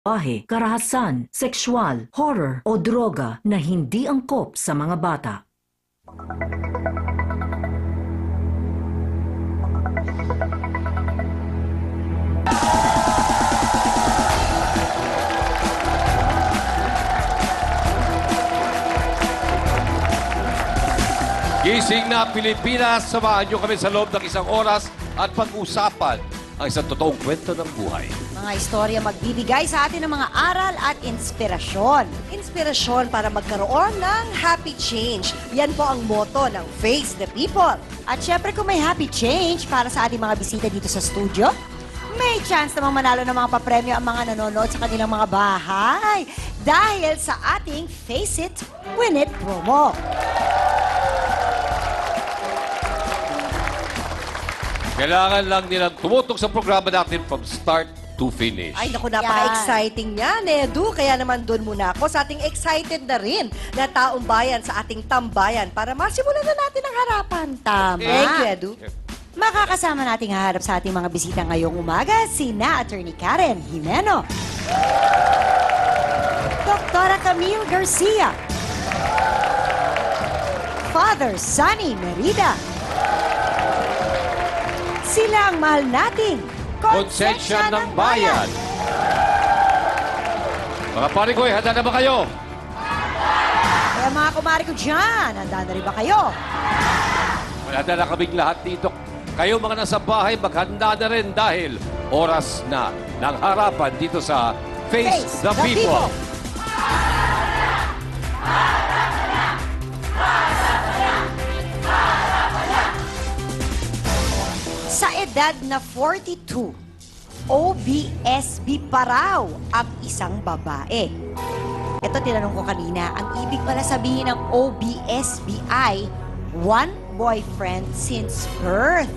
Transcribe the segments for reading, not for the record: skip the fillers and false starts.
bahe, karahasan, sexual, horror o droga na hindi angkop sa mga bata. Gising na Pilipinas, samahan niyo kami sa loob ng isang oras at pag-usapan ang isang totoong kwento ng buhay. Mga istorya magbibigay sa atin ng mga aral at inspirasyon. Inspirasyon para magkaroon ng happy change. Yan po ang motto ng Face the People. At syempre kung may happy change para sa ating mga bisita dito sa studio, may chance namang manalo ng mga papremyo ang mga nanonood sa kanilang mga bahay. Dahil sa ating Face It, Win It promo. Kailangan lang nilang tumutok sa programa natin from start to finish. Ay, naku, napaka-exciting yan, Edu. Kaya naman doon muna ako sa ating excited na rin na taong bayan sa ating tambayan para masimulan na natin ang harapan. Tama. Thank you, Edu. Makakasama nating haharap sa ating mga bisita ngayong umaga, sina Attorney Karen Jimeno, Dr. Camille Garcia, Father Sunny Merida. Sila ang mahal nating Konsensya ng Bayan. Mga pare ko, handa na ba kayo? Kaya mga kumari ko dyan, handa na rin ba kayo? Handa na kaming lahat dito. Kayo mga nasa bahay, maghanda na rin dahil oras na ng harapan dito sa Face the People. Sa edad na 42, OBSB pa raw ang isang babae. Ito, tinanong ko kanina, ang ibig pala sabihin ng OBSB ay one boyfriend since birth.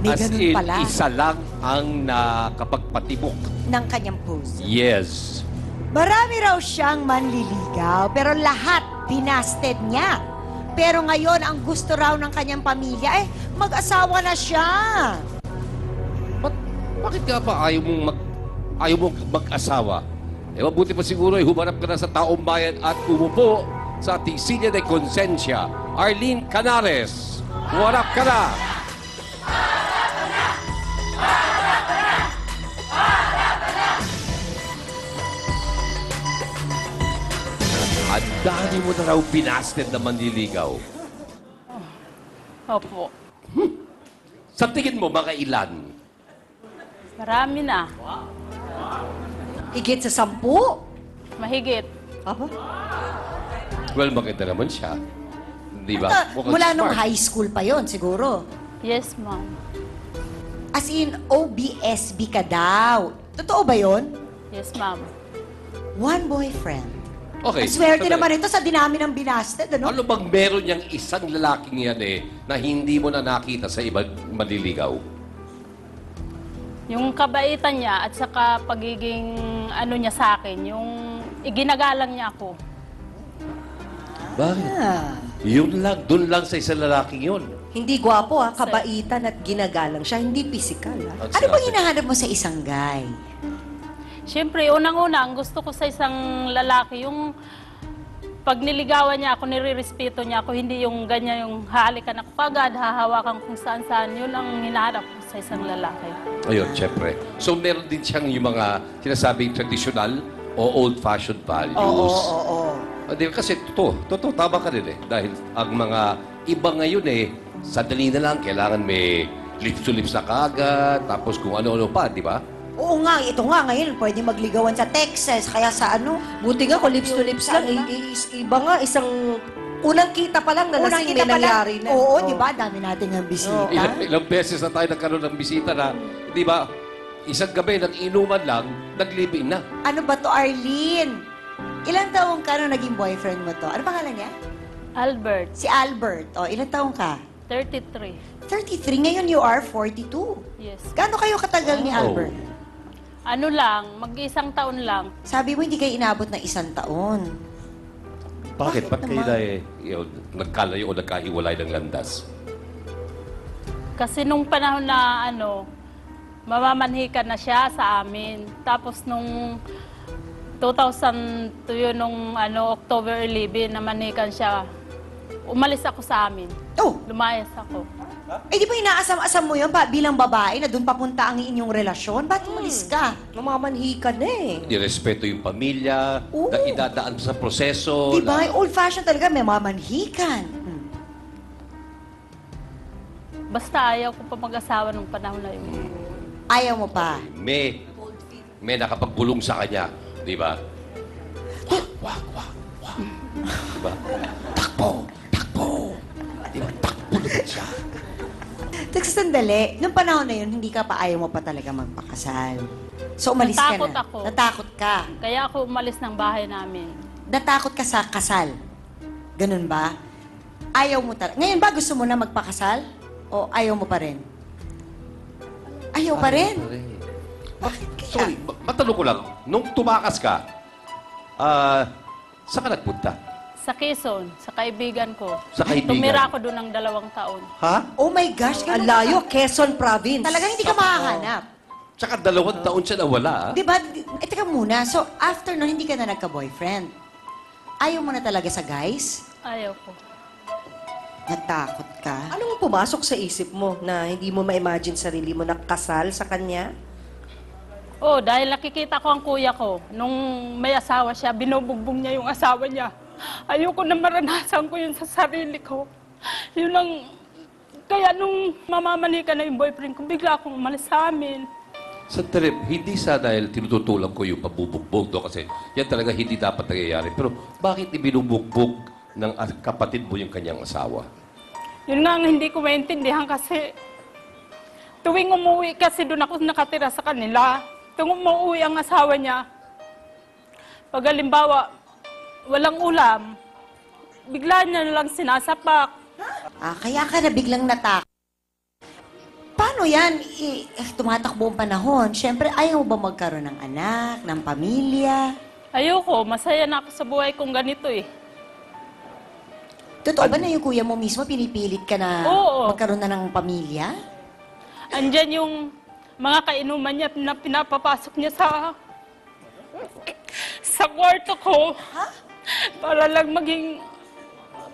May As ganun in, pala isa lang ang nakapagpatibok. ng kanyang puso. Yes. Marami raw siyang manliligaw, pero lahat binasted niya. Pero ngayon, ang gusto raw ng kanyang pamilya, mag-asawa na siya. Bakit nga ba ayaw mong mag-asawa? Mabuti pa siguro humarap ka na sa taong bayan at umupo sa ating Silya de Konsensya, Arlene Canares. Humarap ka na! Ang dami mo na raw binasted na manliligaw. Opo. Sa tingin mo, mga ilan? Marami na. Higit sa 10. Mahigit. Aba? Well, maganda naman siya. Di ba? Mukhang Mula nung smart. high school pa yon siguro. Yes, ma'am. As in, OBSB ka daw. Totoo ba yon? Yes, ma'am. One boyfriend. Okay. Ang swerte sandali. naman ito sa dinami ng binasted, ano? Ano bang meron niyang isang lalaking yan na hindi mo na nakita sa ibang manliligaw? Yung kabaitan niya at saka pagiging ano niya sa akin, yung iginagalang niya ako. Bakit? Ah. Yun lang, dun lang sa isang lalaking yun. Hindi gwapo, ha? Kabaitan at ginagalang siya. Hindi physical, ha? Ano bang hinahanap mo sa isang guy? Siyempre, unang-una, ang gusto ko sa isang lalaki, yung pag niligawan niya ako, nirirespeto niya ako, hindi yung ganyan, yung halikan ako kagad, hahawakan kung saan-saan. Yun ang hinahanap ko sa isang lalaki. Ayun, syempre. So, meron din siyang yung mga sinasabing traditional o old-fashioned values. Oo. Kasi totoo, tama ka din Dahil ang mga iba ngayon sandali na lang, kailangan may lips-to-lips na kaagad, tapos kung ano-ano pa, di ba? Oo nga, ito nga ngayon, pwede magligawan sa Texas, kaya sa ano? Buti nga kung lips to lips lang. Iba nga, isang unang kita pa lang na Unang lasing kita may pa lang. nangyari na. Oo, di ba? Dami natin ng bisita. Ilang beses na tayo nagkaroon ng bisita na, di ba, isang gabi, nag-inuman lang, nag-live-in na. Ano ba to, Arlene? Ilang taong ka nung naging boyfriend mo to? Ano pangalan niya? Albert, Si Albert. O, ilang taong ka? 33. 33. Ngayon you are 42. Yes. Gaano kayo katagal ni Oh. Albert? Ano lang, mag-isang taon lang. Sabi mo, hindi kayo inabot ng 1 taon. Bakit? Ba't kayo naman? nagkalayo o nagkahiwalay ng landas? Kasi nung panahon na mamamanhikan na siya sa amin. Tapos nung 2002 yun, nung October 11, namanhikan siya. Umalis ako sa amin. Oh, Lumayas ako. eh di ba inaasam-asam mo yun bilang babae na doon papunta ang inyong relasyon? Ba't umalis ka? Namamanhikan na eh. Irespeto yung pamilya, Oo. na idadaan sa proseso. Di ba? Old-fashioned talaga, may mamanhikan. Basta ayaw ko pa mag-asawa nung panahon na yun. Ayaw mo pa. May nakapagpulong sa kanya. Di ba? Wak. Di ba? Takbo! Di ba? Takbo naman siya. Teka, sandali. Nung panahon na yun, hindi ka pa ayaw mo pa talaga magpakasal. So, umalis ka Natakot na. ako. Natakot ka. Kaya ako umalis ng bahay namin. Natakot ka sa kasal. Ganun ba? Ayaw mo talaga. Ngayon ba gusto mo na magpakasal? O ayaw mo pa rin? Ayaw pa rin? Bakit kaya? Sorry, matanong ko lang. Nung tumakas ka, saan ka nagpunta? Sa Quezon, sa kaibigan ko. Sa kaibigan? Tumira ako doon ng 2 taon. Ha? Oh my gosh, Ang ganun layo, Quezon Province. Talagang hindi ka makahanap. Tsaka 2 taon siya nawala. Di ba? Teka muna. So, after nun, hindi ka na nagka-boyfriend. Ayaw mo na talaga sa guys? Ayaw ko. Natakot ka? Anong pumasok sa isip mo na hindi mo ma-imagine sarili mo na kasal sa kanya? Oh, dahil nakikita ko ang kuya ko. Nung may asawa siya, binubugbog niya yung asawa niya. Ayoko na maranasan ko yun sa sarili ko. Yun ang... Kaya nung mamamanika na yung boyfriend ko, bigla akong umalis sa amin. Sa trip, hindi sa dahil tinututulan ko yung pabubugbog do kasi yan talaga hindi dapat nangyayari. Pero bakit ibinubugbog ng kapatid mo yung kanyang asawa? Yun nga ang hindi ko maintindihan kasi tuwing umuwi kasi doon ako nakatira sa kanila. Tuwing umuwi ang asawa niya, pag halimbawa, walang ulam, bigla niya lang sinasapak. Kaya ka na biglang natakot. Paano yan? Tumatakbo ang panahon. Siyempre, ayaw mo ba magkaroon ng anak, ng pamilya? Ayoko, masaya na ako sa buhay kong ganito eh. Totoo ba na yung kuya mo mismo, pinipilit ka na Oo. magkaroon na ng pamilya? Andyan yung mga kainuman niya na pinapapasok niya sa kwarto ko. Para lang maging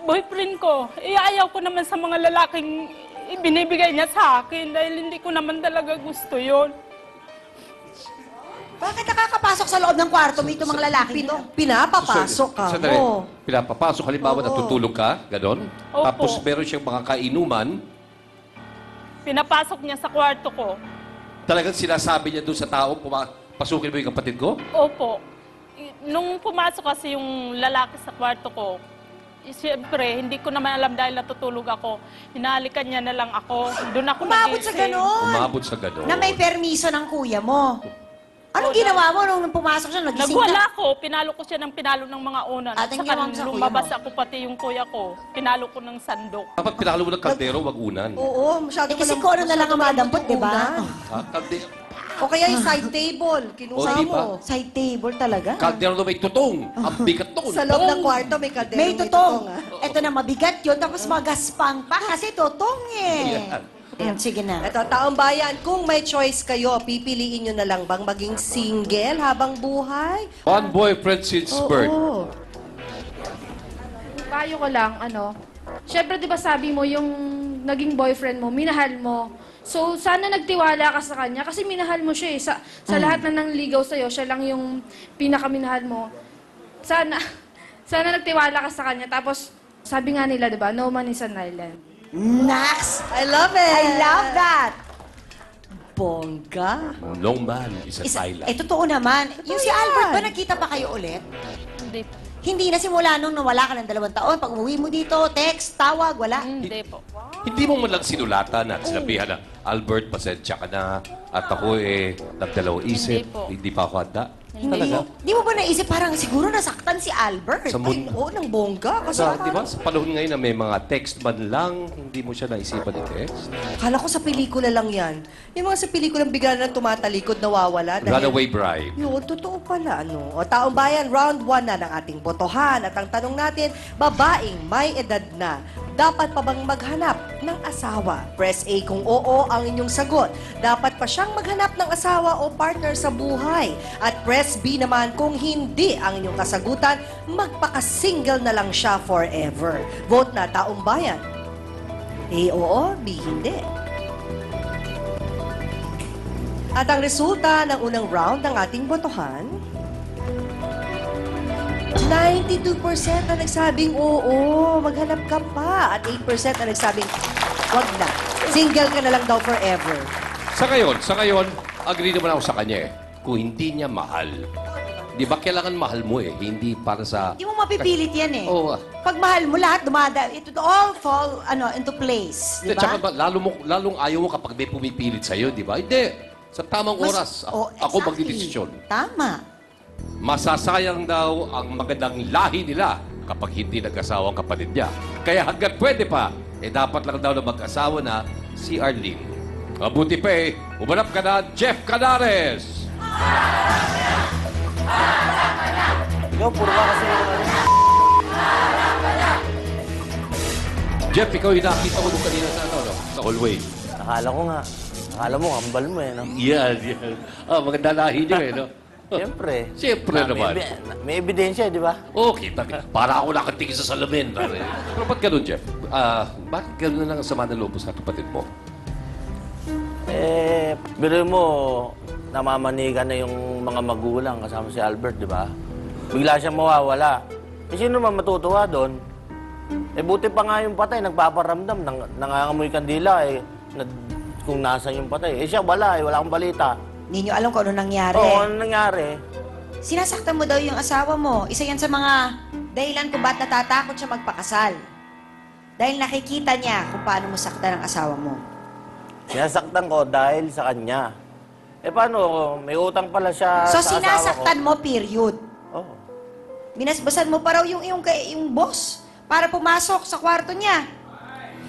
boyfriend ko. Ayaw ko naman sa mga lalaking ibinibigay niya sa akin dahil hindi ko naman talaga gusto yon. Bakit nakakapasok sa loob ng kwarto mo itong mga lalaki to? Pinapapasok ka Sandali. mo. Pinapapasok, halimbawa Oo. natutulog ka, ganon. Opo. Tapos meron siyang mga kainuman, Pinapasok niya sa kwarto ko. talagang sinasabi niya doon sa tao, pasukin mo yung kapatid ko? Opo. Nung pumasok kasi yung lalaki sa kwarto ko, siyempre, hindi ko naman alam dahil natutulog ako. Hinalikan niya na lang ako. Doon ako Umabot sa nagising. ganon. Umabot sa ganon. Na may permiso ng kuya mo. Anong ginawa mo nung pumasok siya? Nagising Nagwala ka? ko, pinalo ko siya ng pinalo ng mga unan. At At ang saka ginawa mo sa kuya lumabas mo? ako pati yung kuya ko. Pinalo ko ng sandok. Dapat pinakalo mo ng kaldero, wag unan. Oo, masyado Kasi kung ano na lang ang madampot, di ba? Ha? Kaldero. O kaya yung side table, kinuha O, di ba? mo. Side table talaga. Kaldero na may tutong. Ang bigat nun. Sa loob ng kwarto, may kaldero. May tutong. ah. Ito na mabigat yun, tapos magaspang pa kasi tutong eh. Yan. Sige na. Ito, taong bayan, kung may choice kayo, pipiliin nyo na lang bang maging single habang buhay? One boyfriend since birth. Oo. Payo ko lang, syempre di ba sabi mo, yung naging boyfriend mo, minahal mo. So, sana nagtiwala ka sa kanya kasi minahal mo siya eh. Sa lahat na nangligaw sa'yo, siya lang yung pinakaminahal mo. Sana nagtiwala ka sa kanya. Tapos, sabi nga nila, di ba, no man is an island. Nax! I love it! I love that! Bongga. No man is a silent. Totoo naman. Yung si yan. Albert ba, nakita pa kayo ulit? Hindi po. Hindi na simula nung nawala ka ng 2 taon. Pag umuwi mo dito, text, tawag, wala. Hindi po. Hindi mo man lang sinulatan at sinabihan na, Albert, pasensya ka na. At ako nagdalawang isip. Hindi po. Hindi pa ako handa. Hindi. Talaga? Di mo ba naisip parang siguro nasaktan si Albert? Sa Ay, oo, ng bongga. Kasi di ba, sa panahon ngayon na may mga text man lang, hindi mo siya naisipan i-text. Akala ko sa pelikula lang yan. Yung mga sa pelikulang bigla na tunatalikod, nawawala. Runaway bride. Yun, totoo pala, O, taong bayan, round 1 na ng ating botohan. At ang tanong natin, babaeng may edad na, Dapat pa bang maghanap ng asawa? Press A kung oo ang inyong sagot. Dapat pa siyang maghanap ng asawa o partner sa buhay. At press B naman kung hindi ang inyong kasagutan, magpaka-single na lang siya forever. Vote na taong bayan. A oo, B hindi. At ang resulta ng unang round ng ating botohan, 92% na nagsabing oo, maghanap ka pa. At 8% na nagsabing wag na. Single ka na lang daw forever. Sa ngayon, agree naman ako sa kanya eh. Kung hindi niya mahal, di ba kailangan mahal mo eh, hindi para sa... Hindi mo mapipilit yan eh. Oo. Pag mahal mo lahat, it would all fall into place. Di Tsaka ba? ba, lalong ayaw mo kapag may pumipilit sa'yo, di ba? Hindi. Sa tamang oras, ako exactly. magdidesisyon. Tama. Masasayang daw ang magandang lahi nila kapag hindi nag-asawa ang kapatid niya. Kaya hanggat pwede pa, dapat lang daw na mag-asawa na si Arlene. Mabuti pa umanap ka na, Jeff Canares! Ikaw, puro ka kasi Jeff, ikaw yung nakita ko nung kanina sa hallway. Akala mo, kambal mo eh, no? Yan. Maganda lahi niyo no? Siyempre. Siyempre naman. May ebidensya, di ba? Okay, para ako nakatingin sa salamin. Pare. Pero ba't ganun, Jeff? Bakit ganun lang ang sama ng loob sa kapatid mo? Biro mo, namamanigan na yung mga magulang kasama si Albert, di ba? Bigla siya mawawala. Sino naman matutuwa doon? Buti pa nga yung patay, nagpaparamdam, nangangamoy kandila kung nasa yung patay. Siya wala wala akong balita. Hindi nyo alam kung ano nangyari. Oo, ano nangyari? Sinasaktan mo daw yung asawa mo. Isa yan sa mga dahilan kung ba't natatakot siya magpakasal. Dahil nakikita niya kung paano mo saktan ang asawa mo. Sinasaktan ko dahil sa kanya. Paano? May utang pala siya So, sa asawa ko. sinasaktan mo, period. Oo. Binasbasan mo pa raw yung boss para pumasok sa kwarto niya.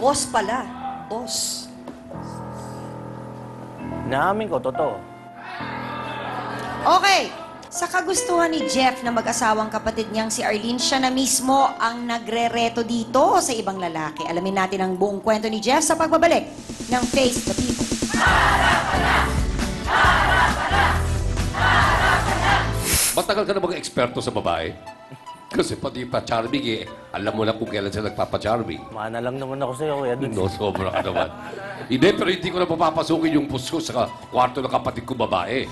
Boss pala. Boss. Naamin ko, totoo. Okay. Sa kagustuhan ni Jeff na mag-asawang kapatid niyang si Arlene, siya na mismo ang nagre-reto dito sa ibang lalaki. Alamin natin ang buong kwento ni Jeff sa pagbabalik ng Face the People. Matagal ka na bang eksperto sa babae? Kasi pati pa charming alam mo na kung kailan siya nagpapa-charming. Mana lang naman ako sa'yo, Kuya Dun. No, sobra ka naman. Hindi, pero hindi ko na papapasukin yung puso sa kwarto ng kapatid ko babae.